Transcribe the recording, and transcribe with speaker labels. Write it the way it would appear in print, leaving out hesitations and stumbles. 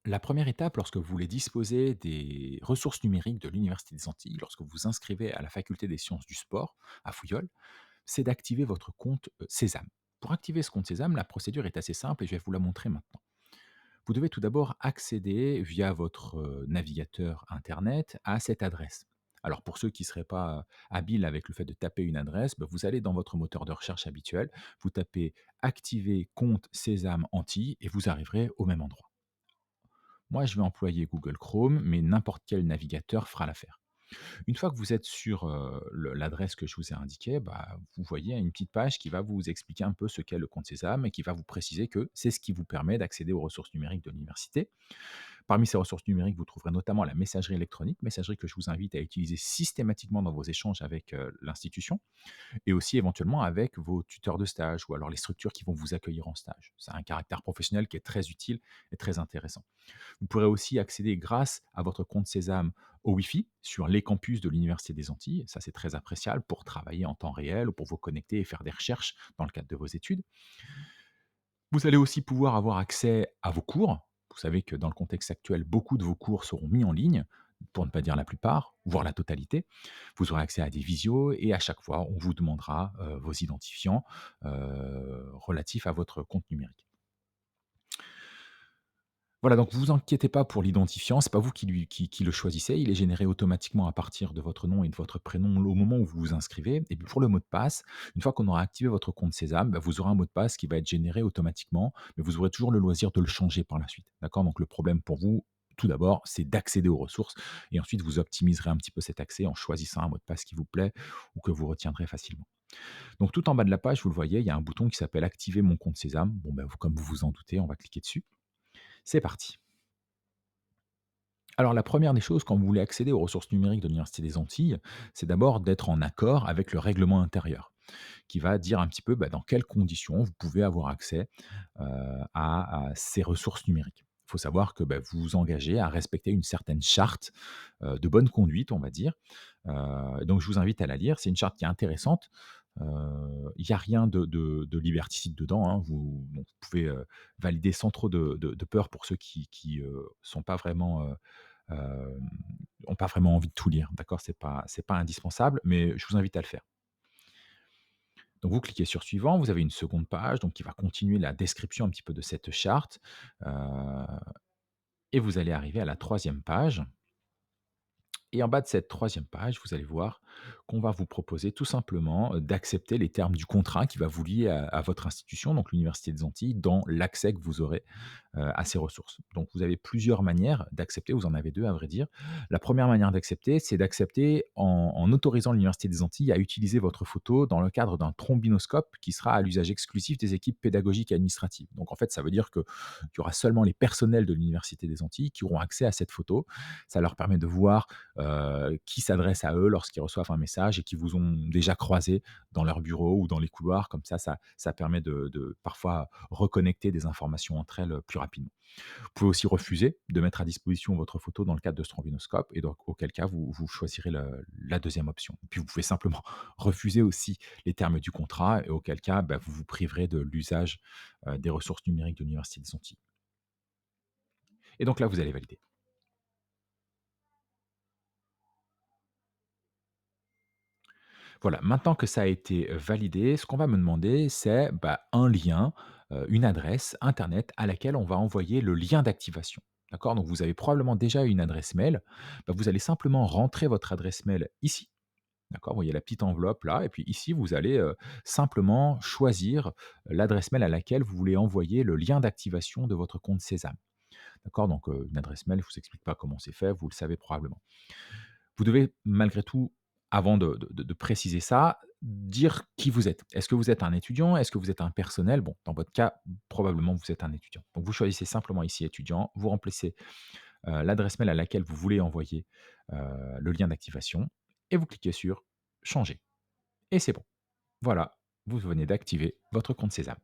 Speaker 1: La première étape, lorsque vous voulez disposer des ressources numériques de l'Université des Antilles, lorsque vous vous inscrivez à la faculté des sciences du sport à Fouillol, c'est d'activer votre compte Sésame. Pour activer ce compte Sésame, la procédure est assez simple et je vais vous la montrer maintenant. Vous devez tout d'abord accéder via votre navigateur Internet à cette adresse. Alors pour ceux qui ne seraient pas habiles avec le fait de taper une adresse, bah, vous allez dans votre moteur de recherche habituel, vous tapez activer compte Sésame Antilles et vous arriverez au même endroit. Moi, je vais employer Google Chrome, mais n'importe quel navigateur fera l'affaire. Une fois que vous êtes sur, l'adresse que je vous ai indiquée, bah, vous voyez une petite page qui va vous expliquer un peu ce qu'est le compte Sésame et qui va vous préciser que c'est ce qui vous permet d'accéder aux ressources numériques de l'université. Parmi ces ressources numériques, vous trouverez notamment la messagerie électronique, messagerie que je vous invite à utiliser systématiquement dans vos échanges avec, l'institution et aussi éventuellement avec vos tuteurs de stage ou alors les structures qui vont vous accueillir en stage. Ça a un caractère professionnel qui est très utile et très intéressant. Vous pourrez aussi accéder grâce à votre compte Sésame au Wi-Fi sur les campus de l'Université des Antilles. Ça, c'est très appréciable pour travailler en temps réel ou pour vous connecter et faire des recherches dans le cadre de vos études. Vous allez aussi pouvoir avoir accès à vos cours. Vous savez que dans le contexte actuel, beaucoup de vos cours seront mis en ligne, pour ne pas dire la plupart, voire la totalité. Vous aurez accès à des visios et à chaque fois, on vous demandera vos identifiants relatifs à votre compte numérique. Voilà, donc vous inquiétez pas pour l'identifiant, c'est pas vous qui le choisissez, il est généré automatiquement à partir de votre nom et de votre prénom au moment où vous vous inscrivez. Et puis pour le mot de passe, une fois qu'on aura activé votre compte Sésame, bah, vous aurez un mot de passe qui va être généré automatiquement, mais vous aurez toujours le loisir de le changer par la suite. D'accord? Donc le problème pour vous, tout d'abord, c'est d'accéder aux ressources et ensuite vous optimiserez un petit peu cet accès en choisissant un mot de passe qui vous plaît ou que vous retiendrez facilement. Donc tout en bas de la page, vous le voyez, il y a un bouton qui s'appelle activer mon compte Sésame. Bon, ben, comme vous vous en doutez, on va cliquer dessus. C'est parti. Alors la première des choses quand vous voulez accéder aux ressources numériques de l'Université des Antilles, c'est d'abord d'être en accord avec le règlement intérieur, qui va dire un petit peu, bah, dans quelles conditions vous pouvez avoir accès, à ces ressources numériques. Il faut savoir que, bah, vous vous engagez à respecter une certaine charte, de bonne conduite, on va dire. Donc je vous invite à la lire. C'est une charte qui est intéressante. Il y a rien de liberticide dedans, hein. Vous pouvez, valider sans trop de peur pour ceux qui sont pas vraiment, hem, ont pas vraiment envie de tout lire, d'accord? C'est pas indispensable, mais je vous invite à le faire. Donc vous cliquez sur suivant, vous avez une seconde page donc qui va continuer la description un petit peu de cette charte, heu et vous allez arriver à la troisième page. Et en bas de cette troisième page, vous allez voir qu'on va vous proposer tout simplement, d'accepter les termes du contrat qui va vous lier à votre institution, donc l'Université des Antilles, dans l'accès que vous aurez, à ces ressources. Donc vous avez plusieurs manières d'accepter, vous en avez 2 à vrai dire. La première manière d'accepter, c'est d'accepter en autorisant l'Université des Antilles à utiliser votre photo dans le cadre d'un trombinoscope qui sera à l'usage exclusif des équipes pédagogiques et administratives. Donc en fait, ça veut dire qu'il y aura seulement les personnels de l'Université des Antilles qui auront accès à cette photo. Ça leur permet de voir qui s'adressent à eux lorsqu'ils reçoivent un message et qui vous ont déjà croisé dans leur bureau ou dans les couloirs. Comme ça permet de parfois reconnecter des informations entre elles plus rapidement. Vous pouvez aussi refuser de mettre à disposition votre photo dans le cadre de ce trombinoscope et donc auquel cas vous choisirez la deuxième option. Puis vous pouvez simplement refuser aussi les termes du contrat et auquel cas, bah, vous vous priverez de l'usage des ressources numériques de l'Université des Antilles. Et donc là, vous allez valider. Voilà, maintenant que ça a été validé, ce qu'on va me demander, c'est, bah, un lien, une adresse internet à laquelle on va envoyer le lien d'activation. D'accord? Donc vous avez probablement déjà une adresse mail. Bah, vous allez simplement rentrer votre adresse mail ici, d'accord? Vous voyez la petite enveloppe là et puis ici vous allez, simplement choisir l'adresse mail à laquelle vous voulez envoyer le lien d'activation de votre compte Sésame. D'accord? Donc, une adresse mail, je vous explique pas comment c'est fait, vous le savez probablement. Vous devez malgré tout, avant de préciser ça, dire qui vous êtes. Est-ce que vous êtes un étudiant? Est-ce que vous êtes un personnel? Bon, dans votre cas, probablement vous êtes un étudiant. Donc vous choisissez simplement ici étudiant, vous remplissez, l'adresse mail à laquelle vous voulez envoyer, le lien d'activation et vous cliquez sur changer et c'est bon. Voilà, vous venez d'activer votre compte Sésame.